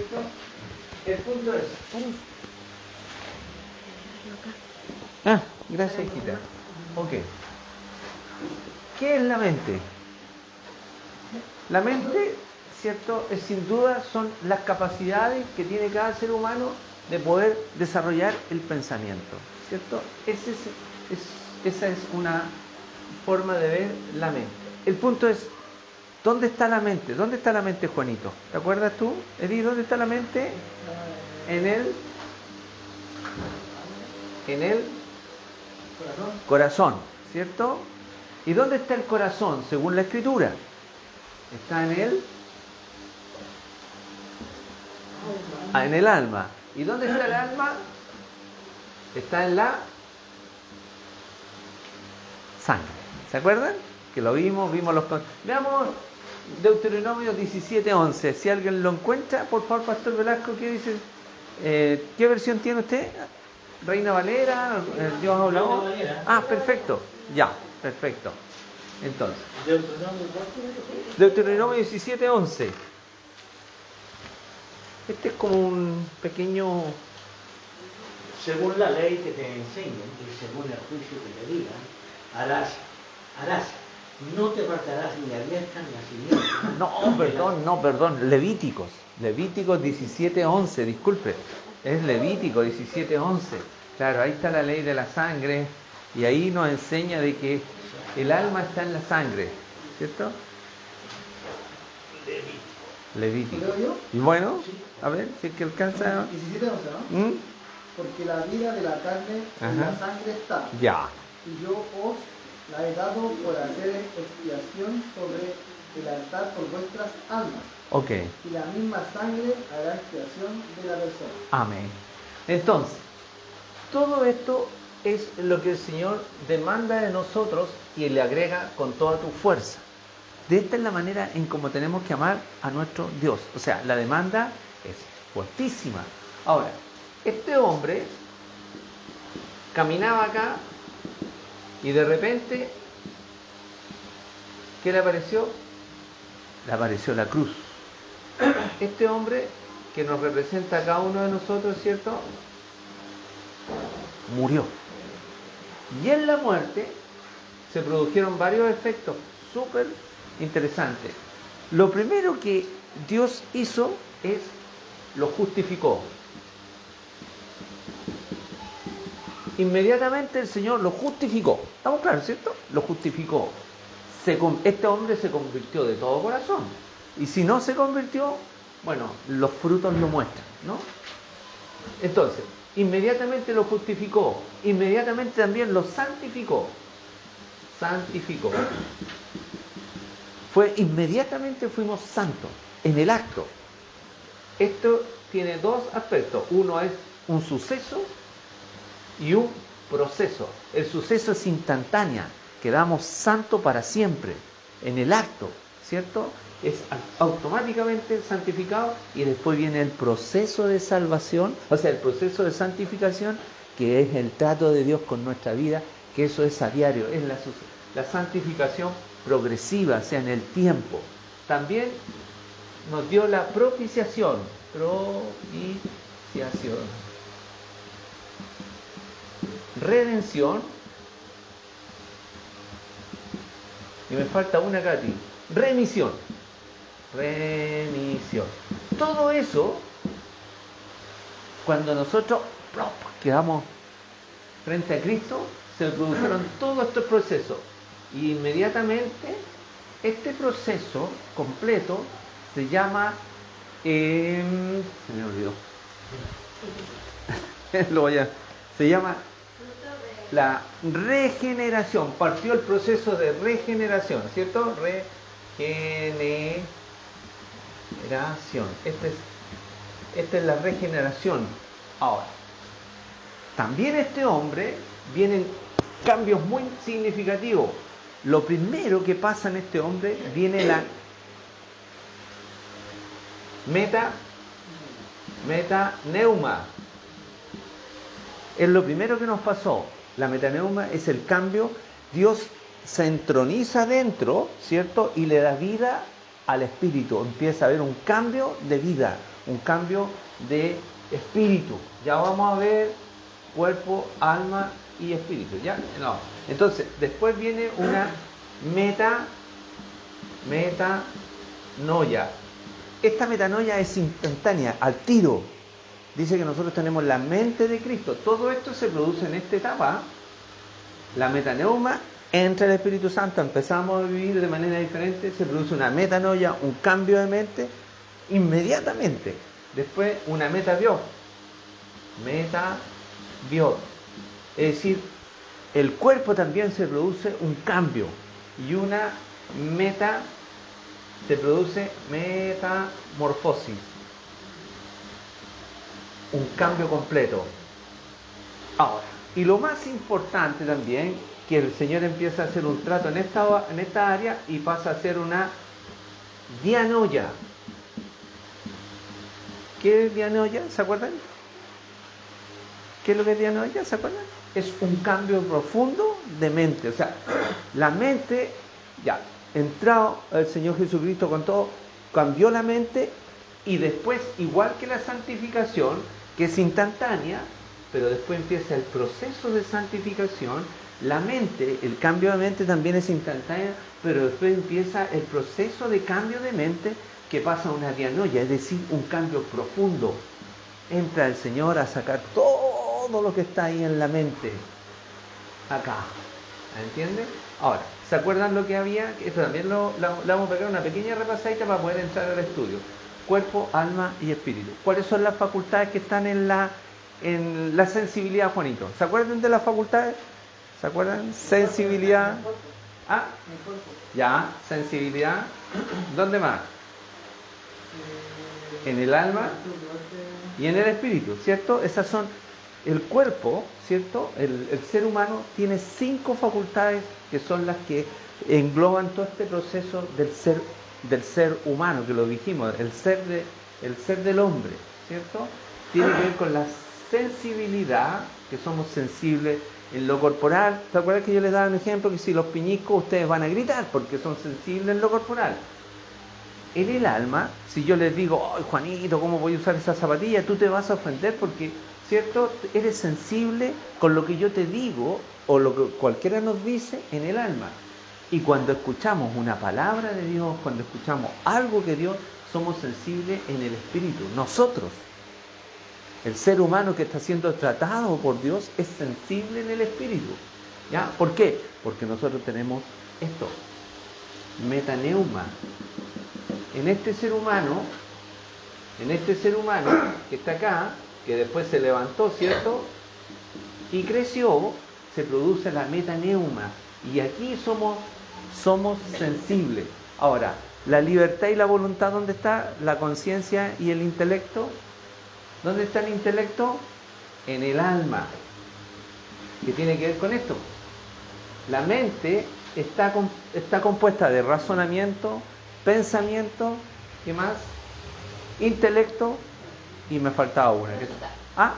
¿cierto? El punto es... Gracias, hijita. Ok. ¿Qué es la mente? La mente, ¿cierto? Es sin duda son las capacidades que tiene cada ser humano de poder desarrollar el pensamiento, ¿cierto? Esa es una forma de ver la mente. El punto es, ¿dónde está la mente? ¿Dónde está la mente, Juanito? ¿Te acuerdas tú, Edith? ¿Dónde está la mente? En el corazón, ¿cierto? ¿Y dónde está el corazón, según la Escritura? Está en el alma. ¿Y dónde está el alma? Está en la sangre. ¿Se acuerdan? Que lo vimos los... Veamos Deuteronomio 17:11. Si alguien lo encuentra, por favor, Pastor Velasco, ¿qué dice? ¿Qué versión tiene usted? ¿Reina Valera? ¿Dios habló? Perfecto. Ya, perfecto. Entonces, Deuteronomio 17:11. Este es como un pequeño... Según la ley que te enseñen y según el juicio que te digan, harás. No te apartarás ni a diestra ni a siniestra. No, perdón. Levíticos 17:11, disculpe. Es Levítico 17:11. Claro, ahí está la ley de la sangre y ahí nos enseña de que el alma está en la sangre, ¿cierto? Levítico. ¿Lo leo yo? Y bueno, a ver si es que alcanza. 17:11, ¿no? Porque la vida de la carne en la sangre está. Ya. Y yo os la he dado por hacer expiación sobre el altar por vuestras almas. Ok. Y la misma sangre hará expiación de la persona. Amén. Entonces, todo esto es lo que el Señor demanda de nosotros y le agrega con toda tu fuerza. De esta es la manera en cómo tenemos que amar a nuestro Dios. O sea, la demanda es fuertísima. Ahora, este hombre caminaba acá y de repente, ¿qué le apareció? Le apareció la cruz. Este hombre que nos representa a cada uno de nosotros, ¿cierto? Murió. Y en la muerte se produjeron varios efectos súper interesantes. Lo primero que Dios hizo es lo justificó. Inmediatamente el Señor lo justificó. ¿Estamos claros, cierto? Lo justificó. Este hombre se convirtió de todo corazón. Y si no se convirtió, bueno, los frutos lo muestran, ¿no? Entonces, inmediatamente lo justificó. Inmediatamente también lo santificó. Santificó. Inmediatamente fuimos santos en el acto. Esto tiene dos aspectos. Uno es un suceso y un proceso. El suceso es instantáneo, quedamos santos para siempre en el acto, ¿cierto? Es automáticamente santificado y después viene el proceso de salvación, o sea, el proceso de santificación, que es el trato de Dios con nuestra vida, que eso es a diario, es la santificación progresiva, o sea, en el tiempo. También nos dio la propiciación, redención, y me falta una, Katy, remisión. Todo eso, cuando nosotros quedamos frente a Cristo, se produjeron todos estos procesos. Y inmediatamente, este proceso completo se llama... se me olvidó. Se llama la regeneración. Partió el proceso de regeneración, ¿cierto? Regeneración. Esta es la regeneración. Ahora, también este hombre vienen cambios muy significativos. Lo primero que pasa en este hombre viene la metaneuma. Es lo primero que nos pasó. La metaneuma es el cambio. Dios se entroniza dentro, ¿cierto? Y le da vida al espíritu. Empieza a haber un cambio de vida, un cambio de espíritu. Ya vamos a ver cuerpo, alma y espíritu, ¿ya? No. Entonces, después viene una metanoia. Esta metanoia es instantánea, al tiro. Dice que nosotros tenemos la mente de Cristo. Todo esto se produce en esta etapa. La metaneuma, entra el Espíritu Santo, empezamos a vivir de manera diferente, se produce una metanoia, un cambio de mente, inmediatamente. Después una metabiot. Es decir, el cuerpo también se produce un cambio. Y una se produce metamorfosis. Un cambio completo. Ahora, y lo más importante también, que el Señor empieza a hacer un trato en esta área y pasa a hacer una dianoia. ¿Qué es dianoia? ¿Se acuerdan? ¿Qué es lo que es dianoia? ¿Se acuerdan? Es un cambio profundo de mente. O sea, la mente, ya, entrado el Señor Jesucristo con todo, cambió la mente y después, igual que la santificación, que es instantánea, pero después empieza el proceso de santificación, la mente, el cambio de mente también es instantáneo, pero después empieza el proceso de cambio de mente que pasa a una dianoia, es decir, un cambio profundo. Entra el Señor a sacar todo lo que está ahí en la mente, acá, ¿entienden? Ahora, ¿se acuerdan lo que había? Esto también le vamos a pegar una pequeña repasadita para poder entrar al estudio. Cuerpo, alma y espíritu. ¿Cuáles son las facultades que están en la sensibilidad, Juanito? ¿Se acuerdan de las facultades? ¿Se acuerdan? Sensibilidad. Ah, ya, sensibilidad. ¿Dónde más? En el alma y en el espíritu, ¿cierto? Esas son el cuerpo, ¿cierto? El ser humano tiene 5 facultades que son las que engloban todo este proceso del ser humano, que lo dijimos, el ser del hombre, ¿cierto? Tiene que ver con la sensibilidad, que somos sensibles en lo corporal. ¿Se acuerdan que yo les daba un ejemplo? Que si los piñicos ustedes van a gritar porque son sensibles en lo corporal. En el alma, si yo les digo, ¡ay, Juanito, cómo voy a usar esa zapatilla!, tú te vas a ofender porque, ¿cierto?, eres sensible con lo que yo te digo o lo que cualquiera nos dice en el alma. Y cuando escuchamos una palabra de Dios, cuando escuchamos algo que Dios, somos sensibles en el espíritu. Nosotros, el ser humano que está siendo tratado por Dios, es sensible en el espíritu. ¿Ya? ¿Por qué? Porque nosotros tenemos esto, metaneuma. En este ser humano que está acá, que después se levantó, ¿cierto? Y creció, se produce la metaneuma. Y aquí somos sensibles. Ahora, la libertad y la voluntad, ¿dónde está? La conciencia y el intelecto. ¿Dónde está el intelecto? En el alma. ¿Qué tiene que ver con esto? La mente está compuesta de razonamiento, pensamiento, ¿qué más? Intelecto, y me faltaba una. ¿Ah?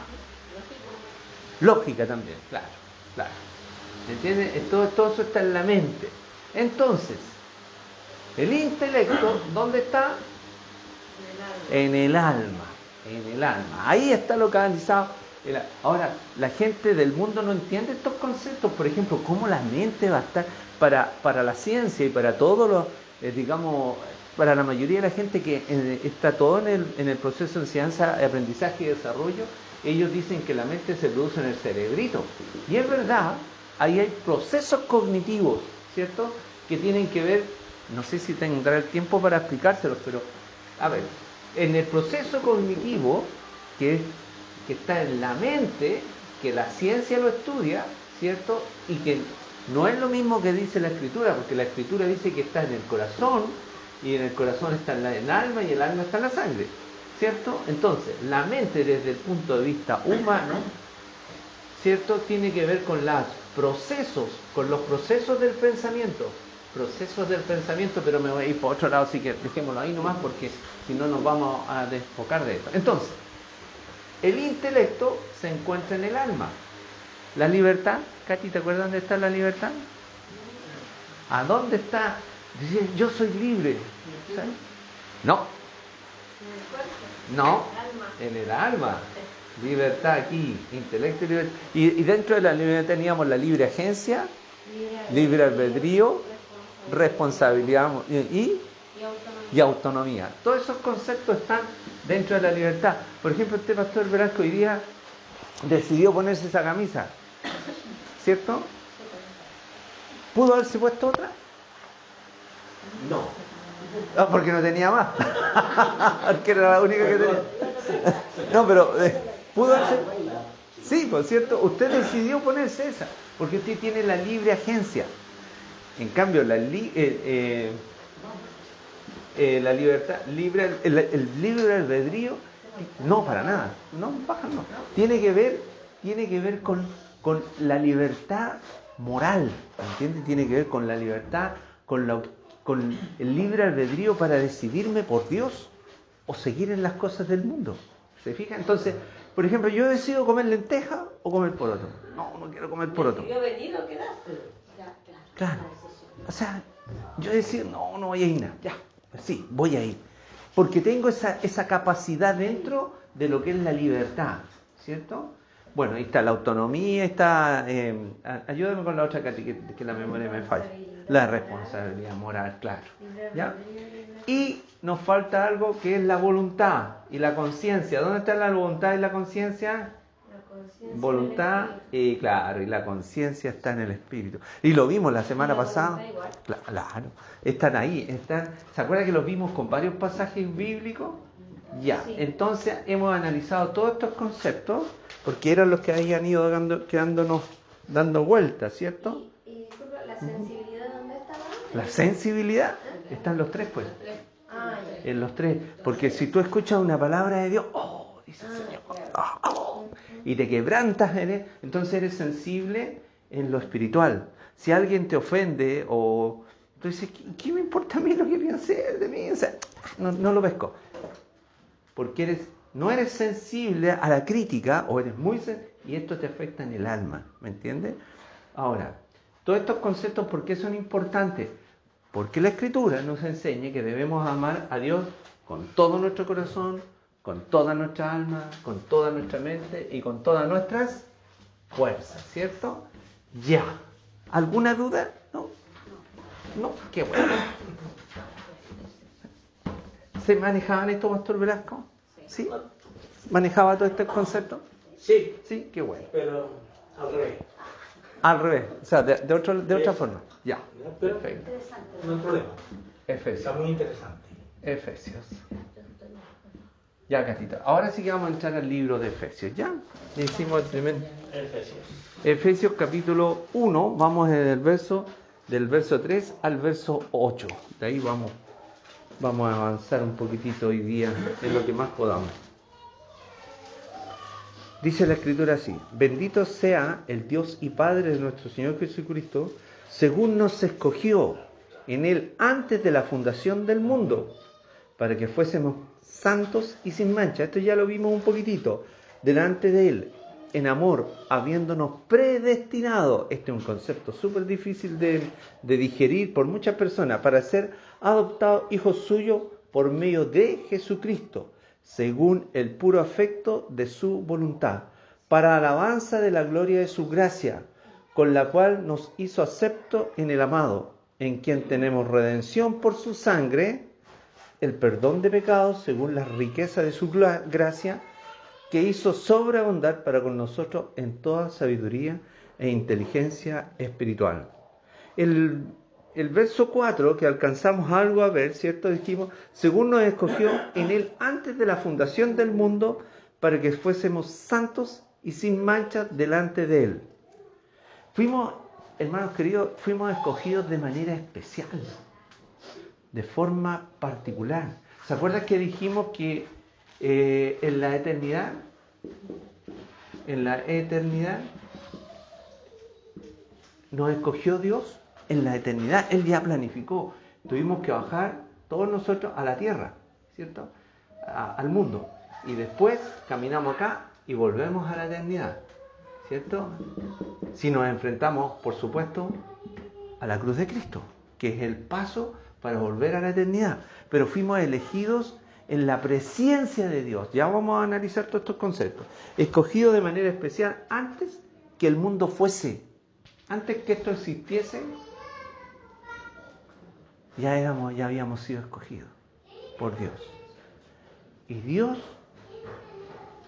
Lógica también, claro. ¿Entiendes? Todo eso está en la mente. Entonces, el intelecto, ¿dónde está? En el alma. Ahí está localizado. Ahora, la gente del mundo no entiende estos conceptos. Por ejemplo, cómo la mente va a estar para la ciencia y para todos los, digamos, para la mayoría de la gente que está todo en el proceso de enseñanza, aprendizaje y desarrollo. Ellos dicen que la mente se produce en el cerebrito. Y es verdad, ahí hay procesos cognitivos, ¿cierto? Que tienen que ver, no sé si tendrá el tiempo para explicárselos, pero, a ver, en el proceso cognitivo, que está en la mente, que la ciencia lo estudia, ¿cierto? Y que no es lo mismo que dice la Escritura, porque la Escritura dice que está en el corazón, y en el corazón está en el alma, y el alma está en la sangre, ¿cierto? Entonces, la mente desde el punto de vista humano, ¿cierto?, tiene que ver con los procesos del pensamiento. Pero me voy a ir por otro lado, así que dejémoslo ahí nomás, porque si no nos vamos a desfocar de esto. Entonces, el intelecto se encuentra en el alma. La libertad, Katy, ¿te acuerdas dónde está la libertad? ¿A dónde está? Dice, yo soy libre. ¿Sabes? No. No, en el alma. Libertad aquí, intelecto y libertad. Y dentro de la libertad teníamos la libre agencia, libre albedrío, responsabilidad y autonomía. Todos esos conceptos están dentro de la libertad. Por ejemplo, este pastor Velasco hoy día decidió ponerse esa camisa, ¿cierto? ¿Pudo haberse puesto otra? No. No, porque no tenía más. Porque era la única que tenía. No, pero pudo haberse. Sí, por cierto, usted decidió ponerse esa, porque usted tiene la libre agencia. En cambio, la libertad, el libre albedrío, no, para nada, no, baja, no. Tiene que ver con la libertad moral, ¿entiendes? Tiene que ver con la libertad, con el libre albedrío para decidirme por Dios o seguir en las cosas del mundo. ¿Se fija? Entonces, por ejemplo, yo decido comer lenteja o comer poroto. No quiero comer poroto. Yo venido quedaste. Claro. O sea, yo decido, no voy a ir nada. Ya, sí, voy a ir. Porque tengo esa capacidad dentro de lo que es la libertad, ¿cierto? Bueno, ahí está la autonomía, está... ayúdame con la otra, Katy, que la memoria me falla. La responsabilidad moral, claro. ¿Ya? Y nos falta algo que es la voluntad y la conciencia. ¿Dónde está la voluntad y la conciencia? Voluntad, claro, y la conciencia está en el espíritu. Y lo vimos la semana pasada. Claro, están ahí. ¿Se acuerdan que los vimos con varios pasajes bíblicos? Ya, sí. Entonces hemos analizado todos estos conceptos, porque eran los que habían ido quedándonos dando vueltas, ¿cierto? ¿Y la sensibilidad dónde estaba? La sensibilidad, están los tres, pues. En los tres, porque si tú escuchas una palabra de Dios, dice el Señor, y te quebrantas en él, entonces eres sensible en lo espiritual. Si alguien te ofende o tú dices, ¿qué me importa a mí lo que piense de mí? O sea, no lo pesco. Porque no eres sensible a la crítica o eres muy sensible y esto te afecta en el alma, ¿me entiendes? Ahora, todos estos conceptos, ¿por qué son importantes? Porque la Escritura nos enseña que debemos amar a Dios con todo nuestro corazón, con toda nuestra alma, con toda nuestra mente y con todas nuestras fuerzas, ¿cierto? Ya. ¿Alguna duda? No, qué bueno. ¿Se manejaban esto, Pastor Velasco? ¿Sí? ¿Manejaba todo este concepto? Sí. Sí, qué bueno. Pero al revés. Al revés, o sea, de otra forma. Ya, pero perfecto. No hay problema. Efesios. Está muy interesante. Efesios. Ya, Catita. Ahora sí que vamos a entrar al libro de Efesios. ¿Ya? Le hicimos el primer... Efesios capítulo 1. Vamos del verso 3 al verso 8. De ahí vamos a avanzar un poquitito hoy día en lo que más podamos. Dice la Escritura así: bendito sea el Dios y Padre de nuestro Señor Jesucristo, según nos escogió en Él antes de la fundación del mundo, para que fuésemos santos y sin mancha. Esto ya lo vimos un poquitito. Delante de Él, en amor, habiéndonos predestinado. Este es un concepto súper difícil de digerir por muchas personas, para ser adoptados hijos suyos por medio de Jesucristo, según el puro afecto de su voluntad, para alabanza de la gloria de su gracia, con la cual nos hizo acepto en el amado, en quien tenemos redención por su sangre, el perdón de pecados según la riqueza de su gracia, que hizo sobreabundar para con nosotros en toda sabiduría e inteligencia espiritual. El verso 4, que alcanzamos algo a ver, ¿cierto? Dijimos, según nos escogió en Él antes de la fundación del mundo, para que fuésemos santos y sin mancha delante de Él. Hermanos queridos, fuimos escogidos de manera especial, de forma particular. ¿Se acuerdan que dijimos que en la eternidad nos escogió Dios? En la eternidad, Él ya planificó. Tuvimos que bajar todos nosotros a la tierra, ¿cierto? Al mundo. Y después caminamos acá y volvemos a la eternidad, ¿cierto? Si nos enfrentamos, por supuesto, a la cruz de Cristo, que es el paso para volver a la eternidad. Pero fuimos elegidos en la presencia de Dios. Ya vamos a analizar todos estos conceptos. Escogido de manera especial antes que el mundo fuese, antes que esto existiese, ya habíamos sido escogidos por Dios. Y Dios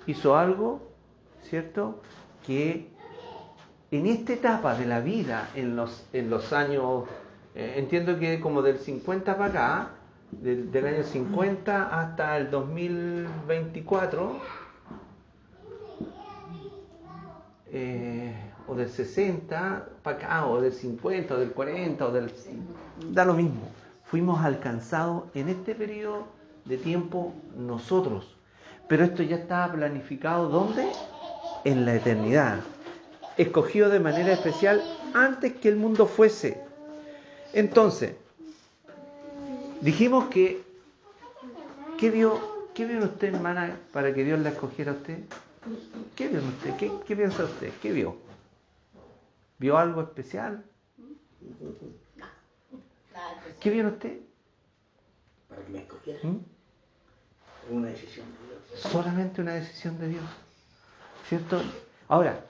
hizo algo, ¿cierto?, que en esta etapa de la vida, en los años, entiendo que como del 50 para acá, del año 50 hasta el 2024, o del 60 para acá, o del 50, o del 40, da lo mismo. Fuimos alcanzados en este periodo de tiempo nosotros. Pero esto ya estaba planificado, ¿dónde? En la eternidad. Escogido de manera especial antes que el mundo fuese. Entonces, dijimos que, ¿qué vio usted, hermana, para que Dios la escogiera a usted? ¿Qué vio usted? ¿Qué piensa usted? ¿Qué vio? ¿Vio algo especial? ¿Qué vio usted? Para que me escogieran. Una decisión de Dios. Solamente una decisión de Dios, ¿cierto? Ahora,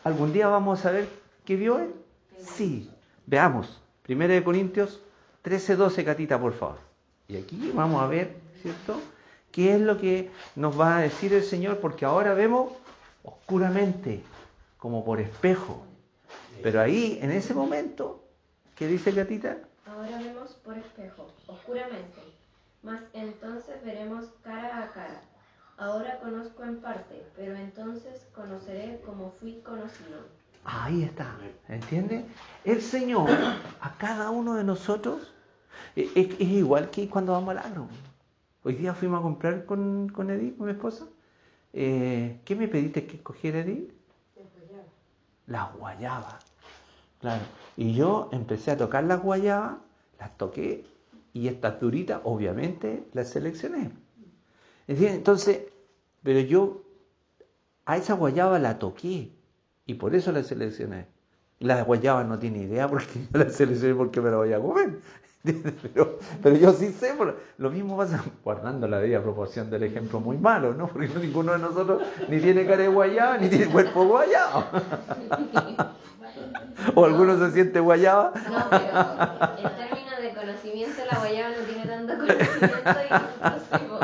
¿algún día vamos a saber qué vio él? Sí. Veamos, 1 Corintios 13:12, Catita, por favor. Y aquí vamos a ver, ¿cierto?, qué es lo que nos va a decir el Señor, porque ahora vemos oscuramente, como por espejo. Pero ahí, en ese momento, ¿qué dice Catita? Ahora vemos por espejo, oscuramente, mas entonces veremos cara a cara. Ahora conozco en parte, pero entonces conoceré como fui conocido. Ahí está, ¿entiende? El Señor, a cada uno de nosotros, es igual que cuando vamos al agro. Hoy día fuimos a comprar con Edith, con mi esposa. ¿Qué me pediste que escogiera, Edith? Las guayabas. Claro. Y yo empecé a tocar las guayabas, las toqué, y estas duritas, obviamente, las seleccioné. Entonces, pero yo a esa guayaba la toqué, y por eso la seleccioné. La guayaba no tiene idea porque yo la seleccioné porque me la voy a comer. Pero yo sí sé, lo mismo pasa, guardando la debida proporción del ejemplo muy malo, ¿no? Porque ninguno de nosotros ni tiene cara de guayaba, ni tiene cuerpo de guayaba. O alguno se siente guayaba. No, pero en términos de conocimiento, la guayaba no tiene tanto conocimiento y inclusivo.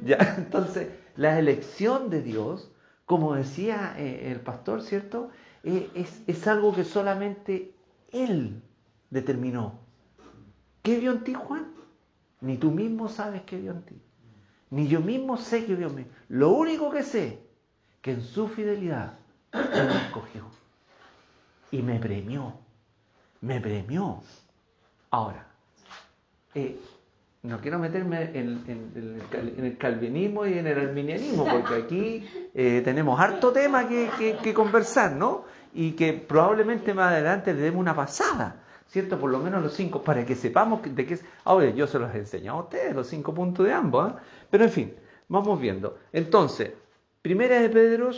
Ya, entonces, la elección de Dios, como decía el pastor, ¿cierto?, es algo que solamente Él determinó. ¿Qué vio en ti, Juan? Ni tú mismo sabes qué vio en ti. Ni yo mismo sé qué vio en mí. Lo único que sé, que en su fidelidad Él me escogió. Y me premió. Me premió. Ahora, no quiero meterme en el calvinismo y en el arminianismo, porque aquí tenemos harto tema que conversar, ¿no? Y que probablemente más adelante le demos una pasada, ¿cierto? Por lo menos los 5, para que sepamos de qué es. Ahora, yo se los he enseñado a ustedes, los 5 puntos de ambos, ¿eh? Pero en fin, vamos viendo. Entonces, 1 Pedro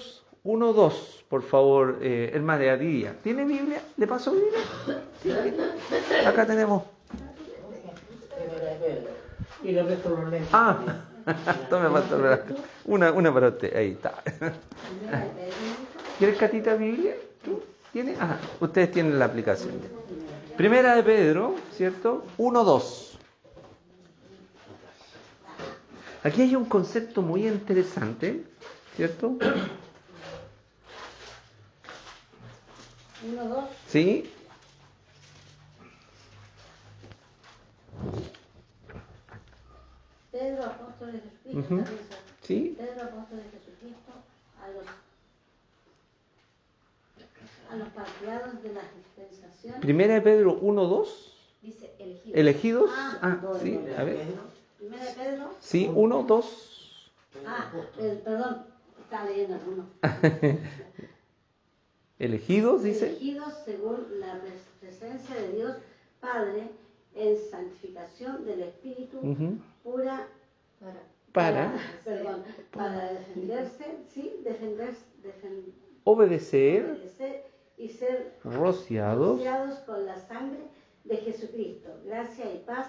1:2, por favor, hermana de Adidia. ¿Tiene Biblia? ¿Le paso Biblia? ¿Sí? Acá tenemos. Y lo resto los lentes. Tome, pastor, una para usted. Ahí está. ¿Quieres, Catita, Biblia? ¿Tú tienes? Ustedes tienen la aplicación. Primera de Pedro, ¿cierto? 1:2. Aquí hay un concepto muy interesante, ¿cierto? 1:2. ¿Sí? Pedro, apóstol de Jesucristo, Uh-huh. también, ¿Sí? Pedro, apóstol de Jesucristo, a los partidarios de la dispensación. Primera de Pedro 1:2. Dice elegidos. ¿Elegidos? Dos, Sí, dos. a ver. Primera de Pedro. Sí, 1:2. Perdón, estaba leyendo el 1. ¿Elegidos, dice? Elegidos según la presencia de Dios Padre en santificación del Espíritu pura Para defenderse, obedecer y ser rociados con la sangre de Jesucristo. Gracia y paz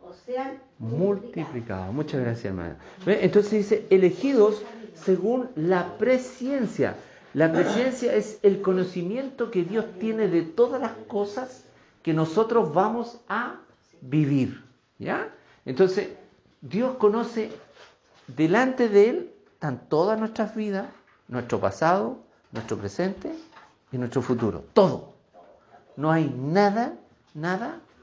o sean multiplicados. Muchas gracias, hermano. Entonces dice, elegidos según la presciencia. La presciencia es el conocimiento que Dios tiene de todas las cosas que nosotros vamos a vivir. ¿Ya? Entonces, Dios conoce, delante de Él están todas nuestras vidas, nuestro pasado, nuestro presente y nuestro futuro. Todo. No hay nada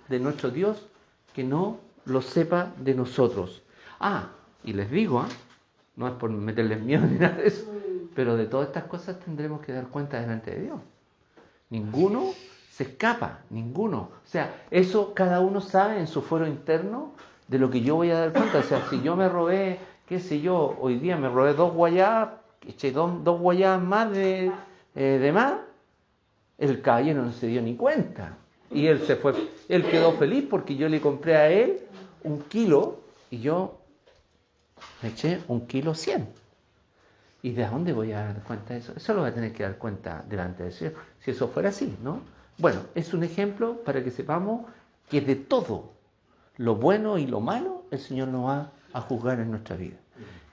de nuestro Dios que no lo sepa de nosotros. Y les digo, no es por meterles miedo ni nada de eso, pero de todas estas cosas tendremos que dar cuenta delante de Dios. Ninguno se escapa, ninguno. O sea, eso cada uno sabe en su fuero interno de lo que yo voy a dar cuenta. O sea, si yo me robé, qué sé yo, hoy día me robé 2 guayabas, eché dos guayabas más de más, el caballero no se dio ni cuenta. Y él se fue, él quedó feliz porque yo le compré a él 1 kilo y yo me eché 1 kilo 100. ¿Y de dónde voy a dar cuenta de eso? Eso lo voy a tener que dar cuenta delante de Dios, si eso fuera así, ¿no? Bueno, es un ejemplo para que sepamos que de todo, lo bueno y lo malo, el Señor nos va a juzgar en nuestra vida.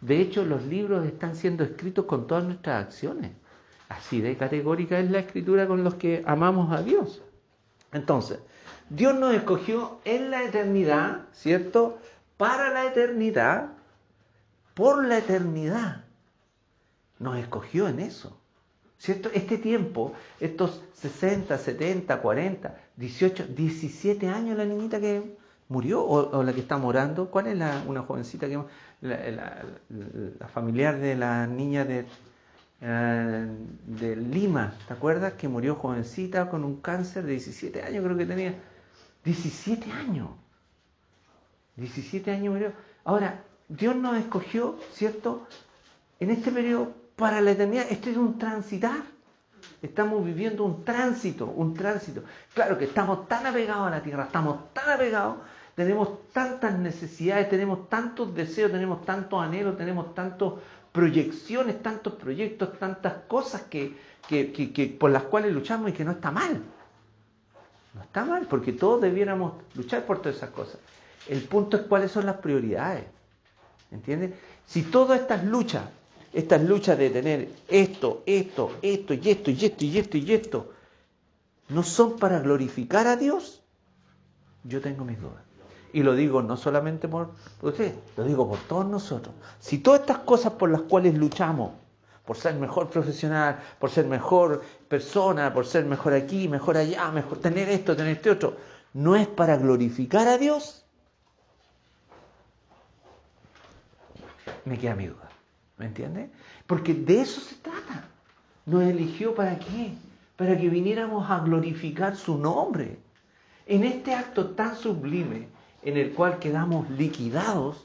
De hecho, los libros están siendo escritos con todas nuestras acciones. Así de categórica es la escritura con los que amamos a Dios. Entonces, Dios nos escogió en la eternidad, ¿cierto? Para la eternidad, por la eternidad. Nos escogió en eso, ¿cierto? Este tiempo, estos 60, 70, 40, 18, 17 años la niñita que murió o la que está morando. ¿Cuál es una jovencita que la familiar de la niña de Lima? ¿Te acuerdas? Que murió jovencita con un cáncer de 17 años, creo que tenía. 17 años. 17 años murió. Ahora, Dios nos escogió, ¿cierto? En este periodo para la eternidad. Esto es un transitar. Estamos viviendo un tránsito. Claro que estamos tan apegados a la tierra, estamos tan apegados, tenemos tantas necesidades, tenemos tantos deseos, tenemos tantos anhelos, tenemos tantas proyecciones, tantos proyectos, tantas cosas que por las cuales luchamos y que no está mal. No está mal, porque todos debiéramos luchar por todas esas cosas. El punto es cuáles son las prioridades. ¿Entiendes? Si todas estas luchas de tener esto y esto, no son para glorificar a Dios, yo tengo mis dudas. Y lo digo no solamente por ustedes, lo digo por todos nosotros. Si todas estas cosas por las cuales luchamos, por ser mejor profesional, por ser mejor persona, por ser mejor aquí, mejor allá, mejor tener esto, tener este otro, no es para glorificar a Dios, me queda mi duda. ¿Me entiendes? Porque de eso se trata. Nos eligió ¿para qué? Para que viniéramos a glorificar su nombre. En este acto tan sublime, en el cual quedamos liquidados,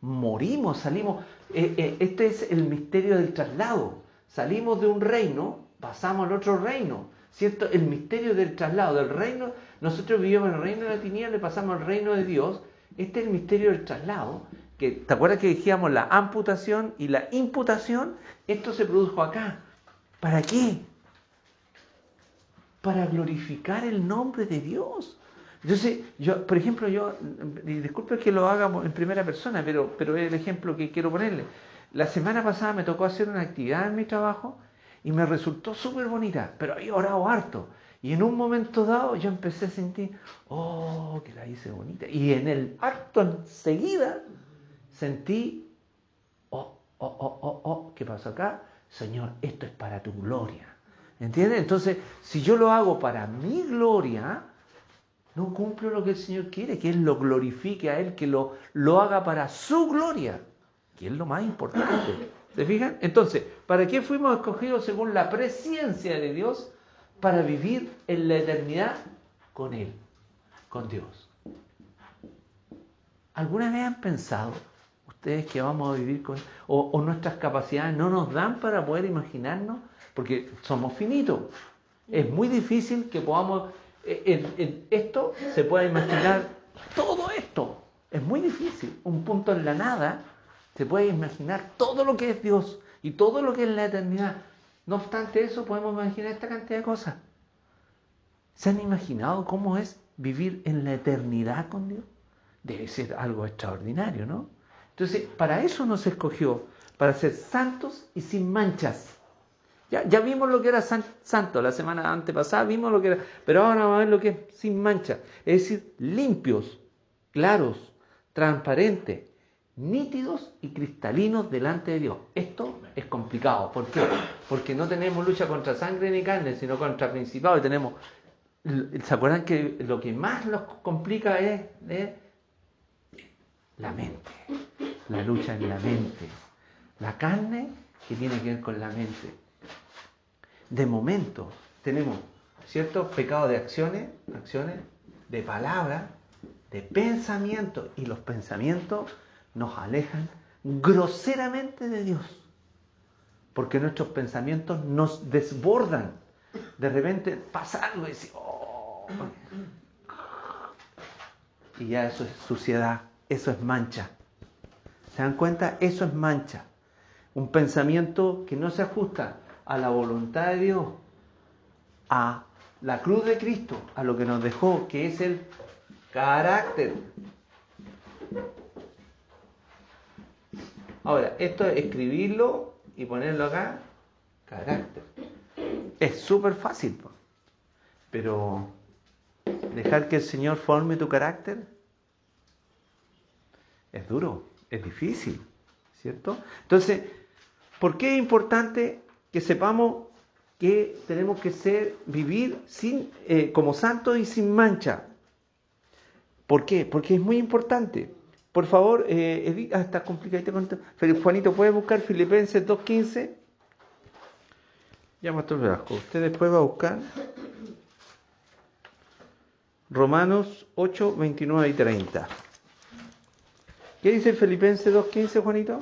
morimos, salimos. Este es el misterio del traslado. Salimos de un reino, pasamos al otro reino. ¿Cierto? El misterio del traslado, del reino. Nosotros vivimos en el reino de la tiniebla y pasamos al reino de Dios. Este es el misterio del traslado. ¿Te acuerdas que decíamos la amputación y la imputación? Esto se produjo acá. ¿Para qué? Para glorificar el nombre de Dios. Entonces, por ejemplo, y disculpe que lo haga en primera persona, pero es el ejemplo que quiero ponerle. La semana pasada me tocó hacer una actividad en mi trabajo y me resultó súper bonita, pero había orado harto. Y en un momento dado yo empecé a sentir, que la hice bonita. Y en el acto enseguida sentí, ¿qué pasó acá? Señor, esto es para tu gloria. ¿Entiendes? Entonces, si yo lo hago para mi gloria, no cumplo lo que el Señor quiere, que Él lo glorifique a Él, que lo haga para su gloria, que es lo más importante. ¿Se fijan? Entonces, ¿para qué fuimos escogidos según la presciencia de Dios? Para vivir en la eternidad con Él, con Dios. ¿Alguna vez han pensado ustedes que vamos a vivir con o nuestras capacidades no nos dan para poder imaginarnos? Porque somos finitos. Es muy difícil que podamos en esto se pueda imaginar todo esto. Es muy difícil. Un punto en la nada se puede imaginar todo lo que es Dios y todo lo que es la eternidad. No obstante eso, podemos imaginar esta cantidad de cosas. ¿Se han imaginado cómo es vivir en la eternidad con Dios? Debe ser algo extraordinario, ¿no? Entonces, para eso nos escogió, para ser santos y sin manchas. Ya vimos lo que era santo, la semana antepasada vimos lo que era, pero ahora vamos a ver lo que es sin mancha. Es decir, limpios, claros, transparentes, nítidos y cristalinos delante de Dios. Esto es complicado. ¿Por qué? Porque no tenemos lucha contra sangre ni carne, sino contra principados. Y tenemos, ¿se acuerdan que lo que más nos complica es la mente? La lucha en la mente. La carne que tiene que ver con la mente. De momento tenemos ciertos pecados de acciones, de palabras, de pensamientos, y los pensamientos nos alejan groseramente de Dios, porque nuestros pensamientos nos desbordan. De repente pasa algo y decimos, oh, y ya eso es suciedad, eso es mancha. ¿Se dan cuenta? Eso es mancha. Un pensamiento que no se ajusta a la voluntad de Dios, a la cruz de Cristo, a lo que nos dejó, que es el carácter. Ahora, esto es escribirlo y ponerlo acá, carácter. Es súper fácil, pero dejar que el Señor forme tu carácter es duro, es difícil, ¿cierto? Entonces, ¿por qué es importante que sepamos que tenemos que vivir como santos y sin mancha? ¿Por qué? Porque es muy importante. Por favor, está complicadito. Juanito, ¿puedes buscar Filipenses 2.15? Ya, Pastor Velasco, usted después va a buscar Romanos 8, 29 y 30. ¿Qué dice Filipenses 2.15, Juanito?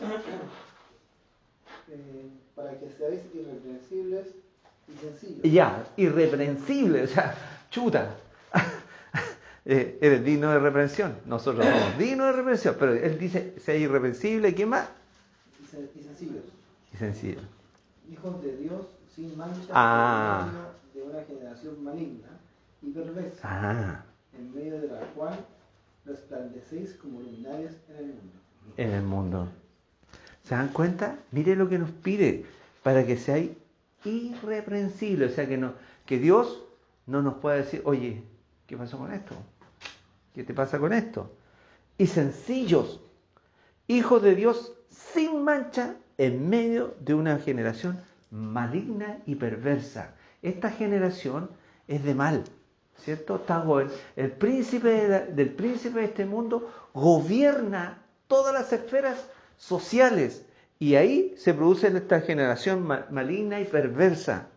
Para que seáis irreprensibles y sencillos. Ya, irreprensibles, o sea, chuta. Eres digno de reprensión. Nosotros somos dignos de reprensión, pero él dice, sea irreprensible, ¿qué más? Y sencillos. Y sencillo. Hijos de Dios sin mancha, Ah. en medio de una generación maligna y perversa, en medio de la cual resplandecéis como luminarias en el mundo. En el mundo. ¿Se dan cuenta? Mire lo que nos pide, para que seáis irreprensibles. O sea, que Dios no nos pueda decir, oye, ¿qué pasó con esto? ¿Qué te pasa con esto? Y sencillos, hijos de Dios sin mancha, en medio de una generación maligna y perversa. Esta generación es de mal, ¿cierto? El príncipe del príncipe de este mundo gobierna todas las esferas sociales, y ahí se produce esta generación maligna y perversa.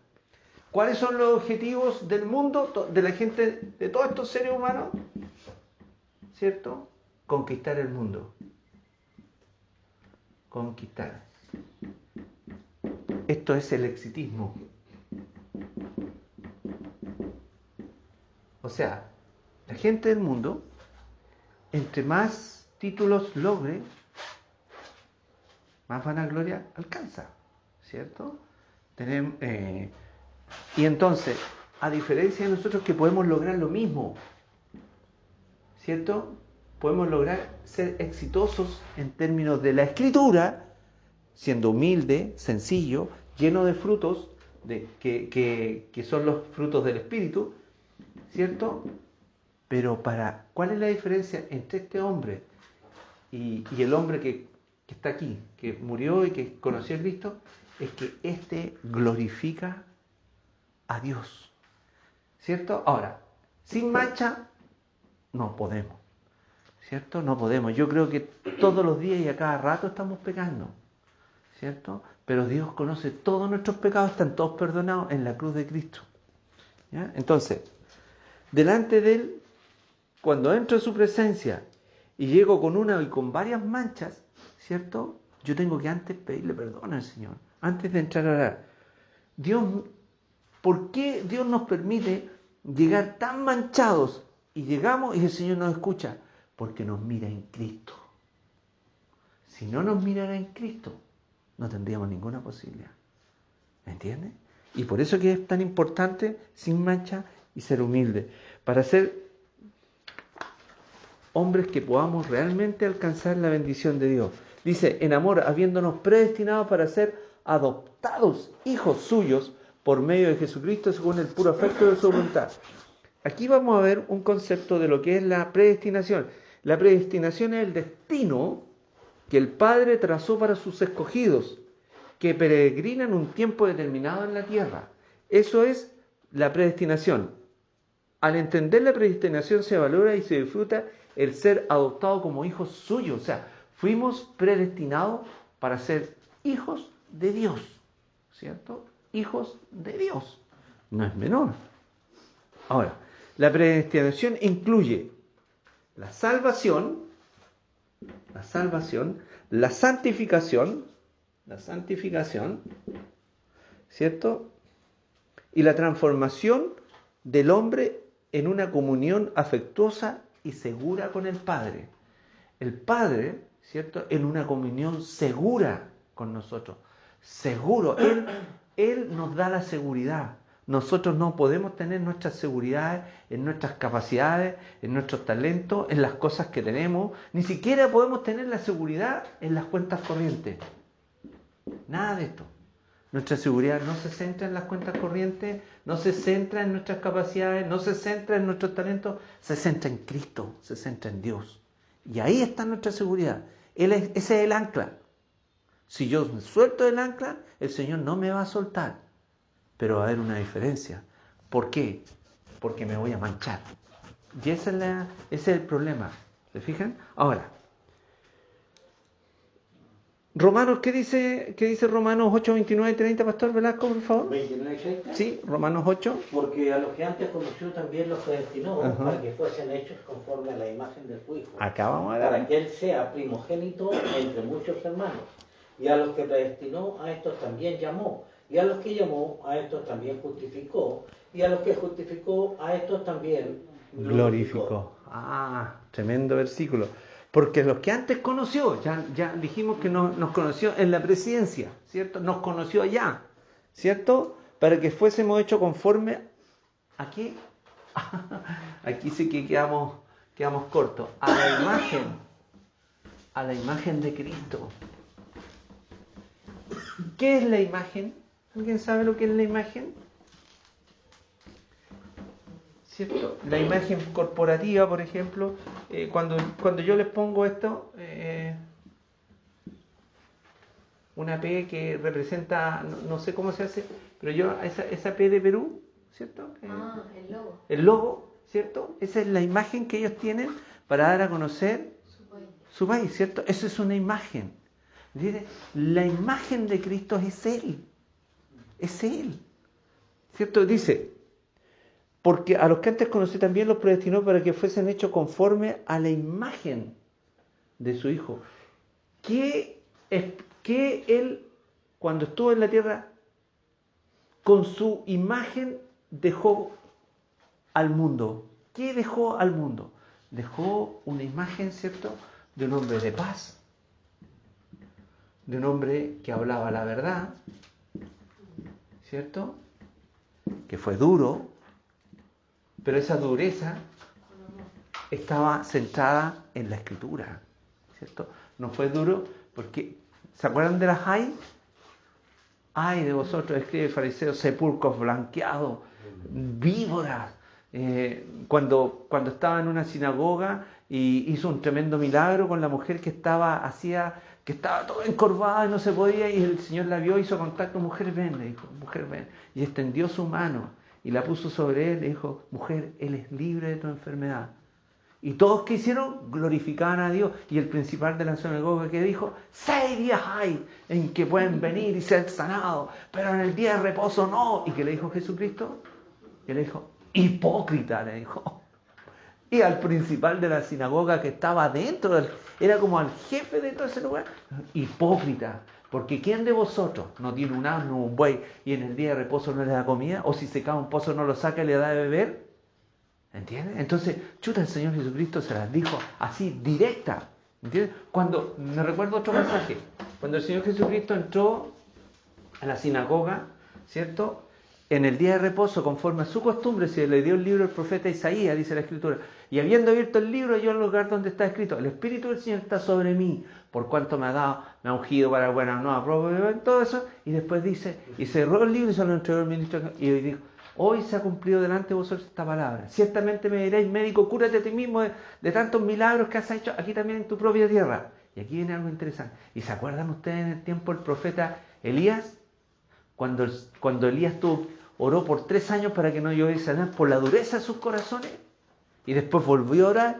¿Cuáles son los objetivos del mundo, de la gente, de todos estos seres humanos? ¿Cierto? Conquistar el mundo. Conquistar. Esto es el exitismo. O sea, la gente del mundo, entre más títulos logre, más vanagloria alcanza, ¿cierto? Y entonces, a diferencia de nosotros que podemos lograr lo mismo, ¿cierto? Podemos lograr ser exitosos en términos de la escritura, siendo humilde, sencillo, lleno de frutos, que son los frutos del Espíritu, ¿cierto? Pero ¿cuál es la diferencia entre este hombre y el hombre que está aquí, que murió y que conoció a Cristo? Es que este glorifica a Dios, ¿cierto? Ahora, sin mancha no podemos, ¿cierto? No podemos. Yo creo que todos los días y a cada rato estamos pecando, ¿cierto? Pero Dios conoce todos nuestros pecados, están todos perdonados en la cruz de Cristo, ¿ya? Entonces, delante de Él, cuando entro en su presencia y llego con una y con varias manchas, ¿cierto? Yo tengo que antes pedirle perdón al Señor, antes de entrar a orar. ¿Por qué Dios nos permite llegar tan manchados y llegamos y el Señor nos escucha? Porque nos mira en Cristo. Si no nos mirara en Cristo, no tendríamos ninguna posibilidad. ¿Me entiendes? Y por eso que es tan importante sin mancha y ser humilde. Para ser hombres que podamos realmente alcanzar la bendición de Dios. Dice, en amor, habiéndonos predestinados para ser adoptados hijos suyos por medio de Jesucristo según el puro afecto de su voluntad. Aquí vamos a ver un concepto de lo que es la predestinación. La predestinación es el destino que el Padre trazó para sus escogidos, que peregrinan un tiempo determinado en la tierra. Eso es la predestinación. Al entender la predestinación se valora y se disfruta el ser adoptado como hijos suyos. O sea, fuimos predestinados para ser hijos de Dios, ¿cierto? Hijos de Dios. No es menor. Ahora, la predestinación incluye la salvación, la santificación, ¿cierto? Y la transformación del hombre en una comunión afectuosa y segura con el Padre. El Padre, ¿cierto? En una comunión segura con nosotros. Seguro. Él nos da la seguridad. Nosotros no podemos tener nuestras seguridades en nuestras capacidades, en nuestros talentos, en las cosas que tenemos. Ni siquiera podemos tener la seguridad en las cuentas corrientes. Nada de esto. Nuestra seguridad no se centra en las cuentas corrientes, no se centra en nuestras capacidades, no se centra en nuestros talentos, se centra en Cristo, se centra en Dios. Y ahí está nuestra seguridad. Ese es el ancla. Si yo me suelto del ancla, el Señor no me va a soltar. Pero va a haber una diferencia. ¿Por qué? Porque me voy a manchar. Y ese es el problema. ¿Se fijan? Ahora, Romanos, ¿qué dice Romanos 8, 29 y 30, Pastor Velasco, por favor? 29 y 30. Sí, Romanos 8. Porque a los que antes conoció también los predestinó para que fuesen hechos conforme a la imagen de su Hijo. Acá vamos a ver. Para que Él sea primogénito entre muchos hermanos. Y a los que predestinó, a estos también llamó. Y a los que llamó, a estos también justificó. Y a los que justificó, a estos también glorificó. Ah, tremendo versículo. Porque los que antes conoció, ya dijimos que nos conoció en la presencia, ¿cierto? Nos conoció allá, ¿cierto? Para que fuésemos hechos conforme aquí. Aquí sí que quedamos cortos. A la imagen de Cristo. ¿Qué es la imagen? ¿Alguien sabe lo que es la imagen? ¿Cierto? La imagen corporativa, por ejemplo, cuando yo les pongo esto, una P que representa, no sé cómo se hace, pero yo, esa P de Perú, ¿cierto? El logo. El logo, ¿cierto? Esa es la imagen que ellos tienen para dar a conocer su país, ¿cierto? Eso es una imagen. ¿Entiendes? La imagen de Cristo es Él. Es Él. ¿Cierto? Dice, porque a los que antes conocí también los predestinó para que fuesen hechos conforme a la imagen de su Hijo. Que Él, cuando estuvo en la tierra, con su imagen dejó al mundo? ¿Qué dejó al mundo? Dejó una imagen, ¿cierto?, de un hombre de paz, de un hombre que hablaba la verdad, ¿cierto?, que fue duro, pero esa dureza estaba centrada en la Escritura, ¿cierto? No fue duro porque, ¿se acuerdan de las ay? Ay de vosotros, escribe el fariseo, sepulcros blanqueados, víboras. Cuando estaba en una sinagoga y hizo un tremendo milagro con la mujer que estaba toda encorvada y no se podía, y el Señor la vio, hizo contacto, mujer ven, le dijo, mujer ven, y extendió su mano y la puso sobre él, le dijo, mujer, él es libre de tu enfermedad. Y todos que hicieron glorificaban a Dios. Y el principal de la sinagoga que dijo, 6 días hay en que pueden venir y ser sanados, pero en el día de reposo no. ¿Y qué le dijo Jesucristo? Y le dijo, hipócrita, le dijo. Y al principal de la sinagoga que estaba dentro, era como al jefe de todo ese lugar, hipócrita. Porque ¿quién de vosotros no tiene un asno o un buey y en el día de reposo no le da comida? O si se cae un pozo no lo saca y le da de beber. ¿Entiendes? Entonces, el Señor Jesucristo se las dijo así, directa. ¿Entiendes? Cuando, me recuerdo otro pasaje, cuando el Señor Jesucristo entró a la sinagoga, ¿cierto? en el día de reposo, conforme a su costumbre, se le dio el libro al profeta Isaías, dice la Escritura. Y habiendo abierto el libro, halló el lugar donde está escrito: el Espíritu del Señor está sobre mí, por cuanto me ha dado, me ha ungido para buenas nuevas, todo eso. Y después dice, y cerró el libro y se lo entregó al ministro. Y dijo: hoy se ha cumplido delante de vosotros esta palabra. Ciertamente me diréis: médico, cúrate a ti mismo de tantos milagros que has hecho aquí también en tu propia tierra. Y aquí viene algo interesante. ¿Y se acuerdan ustedes en el tiempo del profeta Elías? Cuando Elías oró por 3 años para que no lloviese nada, por la dureza de sus corazones, y después volvió a orar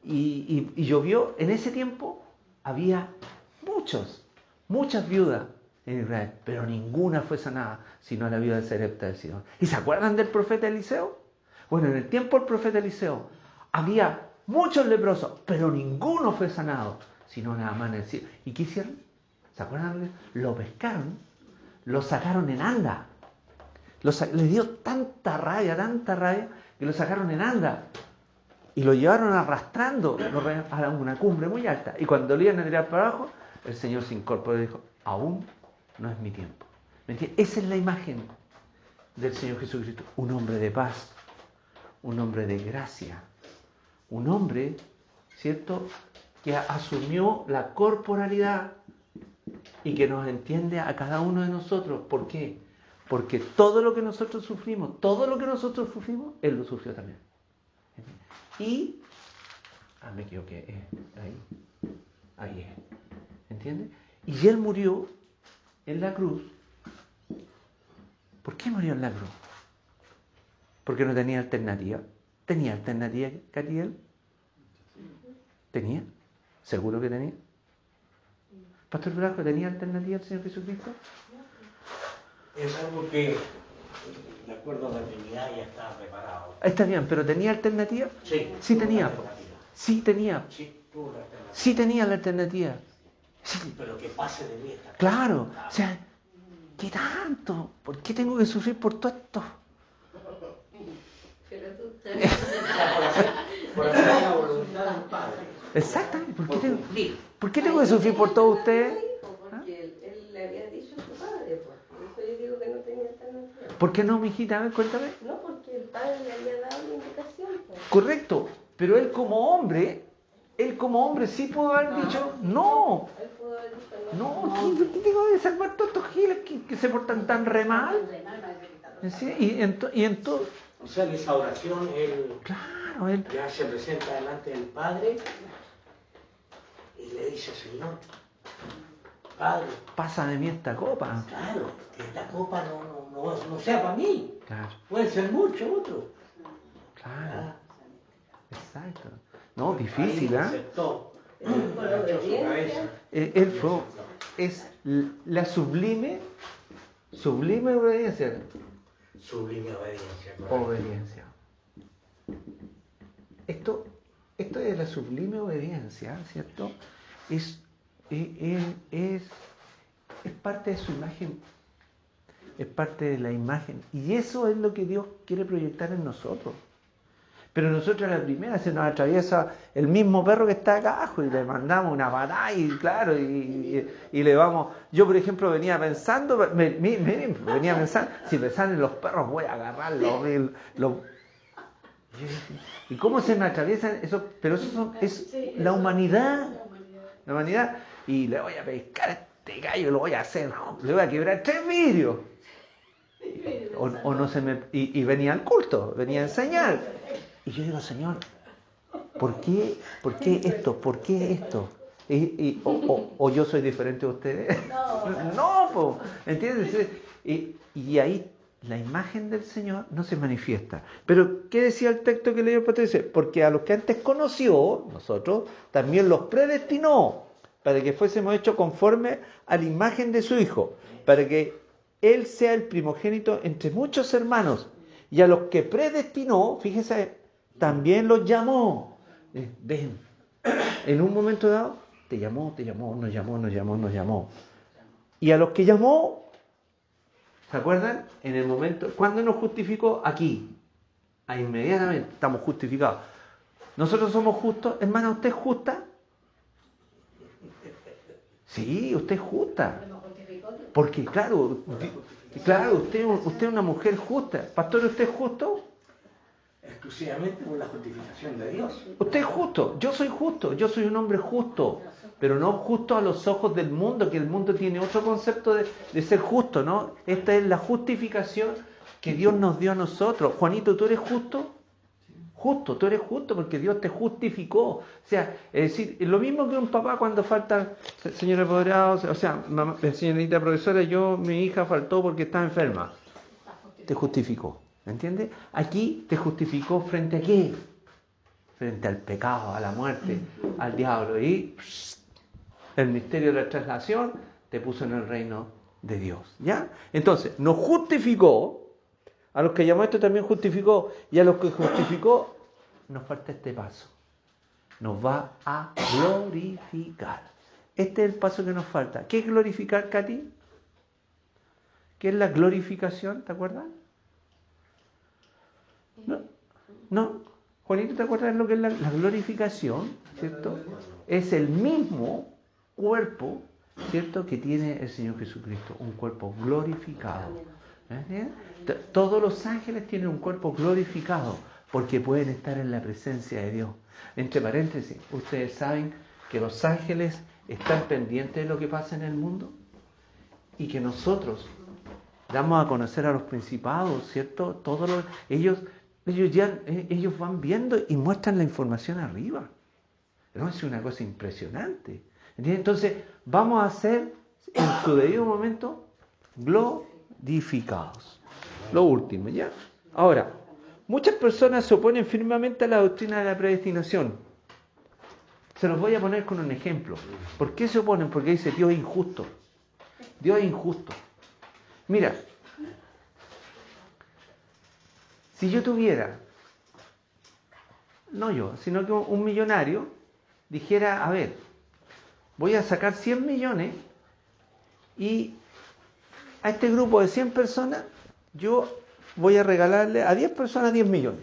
y llovió. En ese tiempo había muchas viudas en Israel, pero ninguna fue sanada, sino la viuda de Sarepta del Sidón. ¿Y se acuerdan del profeta Eliseo? Bueno, en el tiempo del profeta Eliseo había muchos leprosos, pero ninguno fue sanado, sino nada más en el cielo. ¿Y qué hicieron? ¿Se acuerdan? Lo pescaron, lo sacaron en anda. Les dio tanta rabia, que lo sacaron en anda. Y lo llevaron arrastrando a una cumbre muy alta. Y cuando lo iban a tirar para abajo, el Señor se incorporó y dijo: aún no es mi tiempo. ¿Me entiendes? Esa es la imagen del Señor Jesucristo. Un hombre de paz, un hombre de gracia, un hombre, ¿cierto?, que asumió la corporalidad y que nos entiende a cada uno de nosotros. ¿Por qué? Porque todo lo que nosotros sufrimos, Él lo sufrió también. Y, me equivoqué, ahí es, ¿entiendes? Y Él murió en la cruz. ¿Por qué murió en la cruz? Porque no tenía alternativa. ¿Tenía alternativa, Catiel? ¿Tenía? ¿Seguro que tenía? ¿Pastor Blasco, tenía alternativa el Señor Jesucristo? Es algo que, de acuerdo a la Trinidad, ya estaba preparado. Está bien, pero ¿tenía alternativa? Sí. Sí tenía. Sí tenía. Sí, tuvo la alternativa. Sí tenía la alternativa. Sí. Pero que pase de mí esta cosa. Claro. O sea, ¿qué tanto? ¿Por qué tengo que sufrir por todo esto? Pero tú Por hacer la voluntad del Padre. Exactamente. ¿Por qué Cumplir. tengo que sufrir por todos ustedes? Porque él le había dicho a su padre, pues. Por eso yo digo que no tenía alternativa. ¿Por qué no, mijita? A ver, cuéntame. No, porque el padre le había dado la indicación, pues. Correcto. Pero él como hombre sí pudo haber dicho, no. Él pudo haber dicho No, ¿qué tengo que salvar todos estos giles que se portan tan re mal? ¿Sí? Y entonces, O sea, en esa oración, él claro, él ya se presenta delante del Padre y le dice: Señor, Padre, pasa de mí esta copa. claro, que esta copa no sea para mí. Claro, Pueden ser muchos otros. claro. Exacto. No, difícil, ¿eh? Aceptó. Por obediencia. Es la sublime obediencia. Sublime obediencia. correcto. Obediencia. Esto es la sublime obediencia, ¿cierto? Es parte de su imagen. Es parte de la imagen. Y eso es lo que Dios quiere proyectar en nosotros. Pero nosotros a la primera se nos atraviesa el mismo perro que está acá abajo y le mandamos una patada y claro, y le vamos... Yo, por ejemplo, venía pensando, si me salen los perros voy a agarrarlos. ¿Y cómo se me atraviesan eso? Pero eso es la humanidad. La humanidad. Y le voy a pescar a este gallo, lo voy a hacer, le voy a quebrar 3 vidrios. O no se me... Y venía al culto, venía a enseñar. Y yo digo: Señor, ¿por qué esto? ¿Por qué esto? O yo soy diferente a ustedes. No, po, ¿entiendes? Y ahí la imagen del Señor no se manifiesta. Pero, ¿qué decía el texto que leyó el pastor? Dice: porque a los que antes conoció, nosotros, también los predestinó, para que fuésemos hechos conforme a la imagen de su Hijo, para que Él sea el primogénito entre muchos hermanos. Y a los que predestinó, fíjese, también los llamó. Ven, en un momento dado, te llamó, nos llamó. Y a los que llamó, ¿se acuerdan? En el momento, ¿cuándo nos justificó? Aquí. Inmediatamente estamos justificados. ¿Nosotros somos justos? Hermana, ¿usted es justa? Sí, usted es justa. Porque claro, Claro, usted es una mujer justa. Pastor, ¿usted es justo? Exclusivamente por la justificación de Dios. Usted es justo, yo soy un hombre justo, pero no justo a los ojos del mundo, que el mundo tiene otro concepto de ser justo, ¿no? Esta es la justificación que Dios nos dio a nosotros. Juanito, ¿tú eres justo? Justo, tú eres justo porque Dios te justificó. O sea, es decir, lo mismo que un papá cuando falta, señor apoderado, o sea, mamá, señorita profesora, mi hija faltó porque estaba enferma. Te justificó. ¿Entiendes? Aquí te justificó frente a qué? Frente al pecado, a la muerte, al diablo. Y el misterio de la traslación te puso en el reino de Dios. ¿Ya? Entonces, nos justificó, a los que llamó esto también justificó, y a los que justificó, nos falta este paso. Nos va a glorificar. Este es el paso que nos falta. ¿Qué es glorificar, Katy? ¿Qué es la glorificación? ¿Te acuerdas? No. Juanito, ¿te acuerdas de lo que es la glorificación? ¿Cierto? Es el mismo cuerpo, ¿cierto?, que tiene el Señor Jesucristo, un cuerpo glorificado. Todos los ángeles tienen un cuerpo glorificado porque pueden estar en la presencia de Dios. Entre paréntesis, ustedes saben que los ángeles están pendientes de lo que pasa en el mundo y que nosotros damos a conocer a los principados, ¿cierto? Ellos van viendo y muestran la información arriba. ¿No? Es una cosa impresionante. ¿Entiendes? Entonces, vamos a ser en su debido momento glorificados. Lo último, ¿ya? Ahora, muchas personas se oponen firmemente a la doctrina de la predestinación. Se los voy a poner con un ejemplo. ¿Por qué se oponen? Porque dice Dios es injusto. Dios es injusto. Mira, si yo tuviera, no yo, sino que un millonario dijera, a ver, voy a sacar 100 millones y a este grupo de 100 personas yo voy a regalarle a 10 personas 10 millones.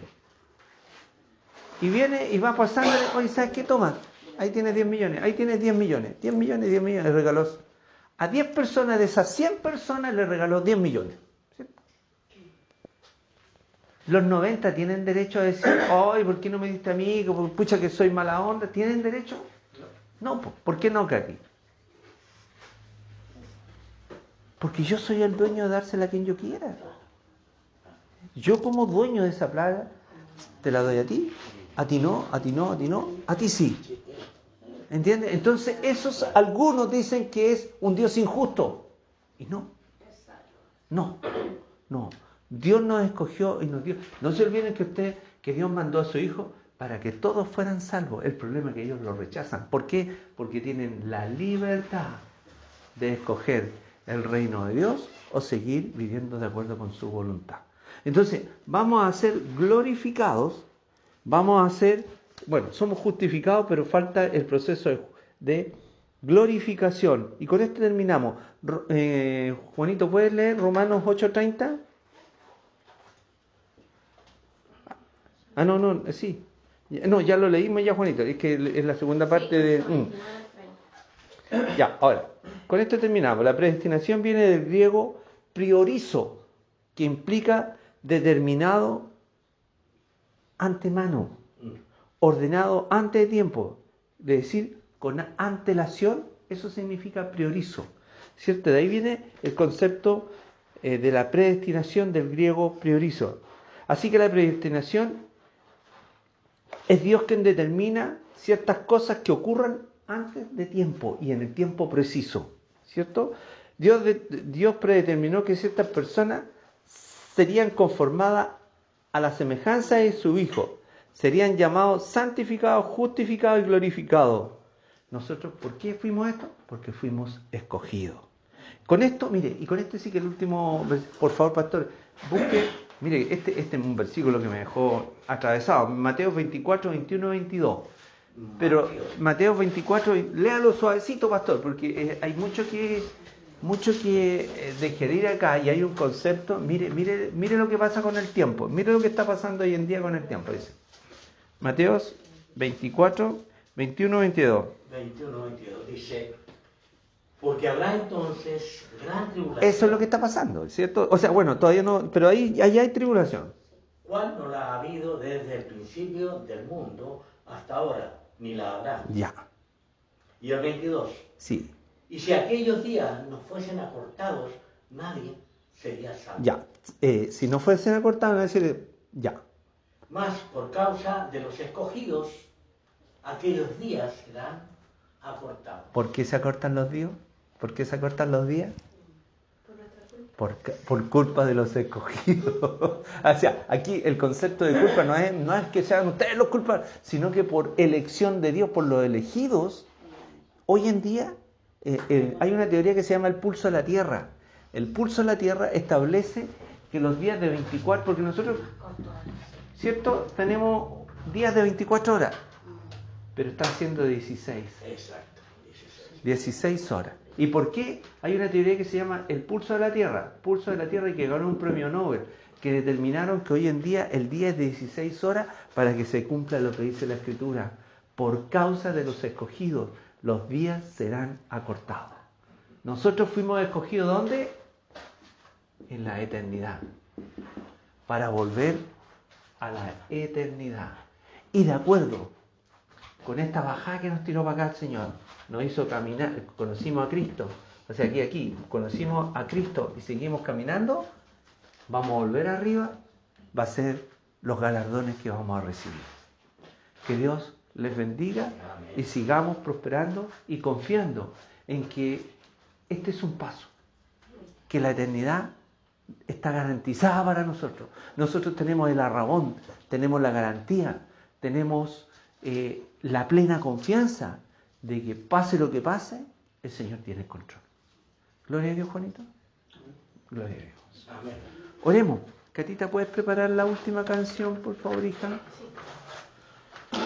Y viene y va pasándole, oye, ¿sabes qué? Toma, ahí tienes 10 millones, ahí tienes 10 millones, 10 millones, 10 millones, le regaló. A 10 personas de esas 100 personas le regaló 10 millones. Los 90 tienen derecho a decir, ay, ¿por qué no me diste a mí? Pucha que soy mala onda. ¿Tienen derecho? No, ¿por qué no, Katy? Porque yo soy el dueño de dársela a quien yo quiera. Yo como dueño de esa plata, te la doy a ti no, a ti no, a ti no, a ti sí. ¿Entiendes? Entonces esos algunos dicen que es un Dios injusto. Y no. Dios nos escogió y nos dio. No se olviden que Dios mandó a su Hijo para que todos fueran salvos. El problema es que ellos lo rechazan. ¿Por qué? Porque tienen la libertad de escoger el reino de Dios o seguir viviendo de acuerdo con su voluntad. Entonces, vamos a ser glorificados, somos justificados, pero falta el proceso de glorificación. Y con esto terminamos. Juanito, ¿puedes leer Romanos 8:30? Sí. No, ya lo leímos ya, Juanito. Es que es la segunda parte de... Ya, ahora, con esto terminamos. La predestinación viene del griego priorizo, que implica determinado antemano, ordenado antes de tiempo. Es decir, con antelación, eso significa priorizo. ¿Cierto? De ahí viene el concepto de la predestinación del griego priorizo. Así que la predestinación es Dios quien determina ciertas cosas que ocurran antes de tiempo y en el tiempo preciso, ¿cierto? Dios predeterminó que ciertas personas serían conformadas a la semejanza de su Hijo, serían llamados santificados, justificados y glorificados. Nosotros, ¿por qué fuimos esto? Porque fuimos escogidos. Con esto, mire, y con este sí que el último, por favor, pastor, busque, mire, este es un versículo que me dejó atravesado, Mateo 24, 21, 22. Pero Mateo 24, léalo suavecito, pastor, porque hay mucho que digerir acá y hay un concepto. Mire lo que pasa con el tiempo, mire lo que está pasando hoy en día con el tiempo. Dice Mateo 24, 21, 22. 21, 22 dice: Porque habrá entonces gran tribulación. Eso es lo que está pasando, ¿cierto? O sea, bueno, todavía no, pero ahí hay tribulación. ¿Cuál no la ha habido desde el principio del mundo hasta ahora? Ni la habrá. Ya. Y el 22. Sí. Y si aquellos días no fuesen acortados, nadie sería salvo. Ya. Si no fuesen acortados, van a decir, ya. Mas por causa de los escogidos, aquellos días serán acortados. ¿Por qué se acortan los días? ¿Por qué se acortan los días? Por culpa de los escogidos. O sea, aquí el concepto de culpa no es que sean ustedes los culpables, sino que por elección de Dios, por los elegidos. Hoy en día hay una teoría que se llama el pulso de la Tierra. El pulso de la Tierra establece que los días de 24, porque nosotros, ¿cierto? Tenemos días de 24 horas, pero están siendo 16. Exacto, 16 horas. ¿Y por qué? Hay una teoría que se llama el pulso de la Tierra. Pulso de la Tierra, y que ganó un premio Nobel, que determinaron que hoy en día el día es de 16 horas para que se cumpla lo que dice la Escritura. Por causa de los escogidos, los días serán acortados. Nosotros fuimos escogidos, ¿dónde? En la eternidad. Para volver a la eternidad. Y de acuerdo con esta bajada que nos tiró para acá el Señor, nos hizo caminar, conocimos a Cristo, o sea, aquí, conocimos a Cristo y seguimos caminando, vamos a volver arriba, va a ser los galardones que vamos a recibir. Que Dios les bendiga y sigamos prosperando y confiando en que este es un paso, que la eternidad está garantizada para nosotros. Nosotros tenemos el arrabón, tenemos la garantía, tenemos la plena confianza de que pase lo que pase, el Señor tiene el control. Gloria a Dios, Juanito. Gloria a Dios. Amén. Oremos. Catita, ¿puedes preparar la última canción, por favor, hija? Sí.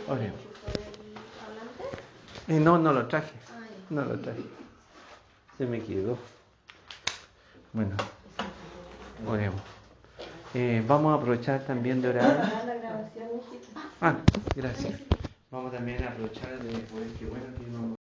Oremos. ¿Hablante? No lo traje. No lo traje. Se me quedó. Bueno, oremos. Vamos a aprovechar también de orar. La grabación, hijita. Gracias. Vamos también a aprovechar de, qué bueno que vamos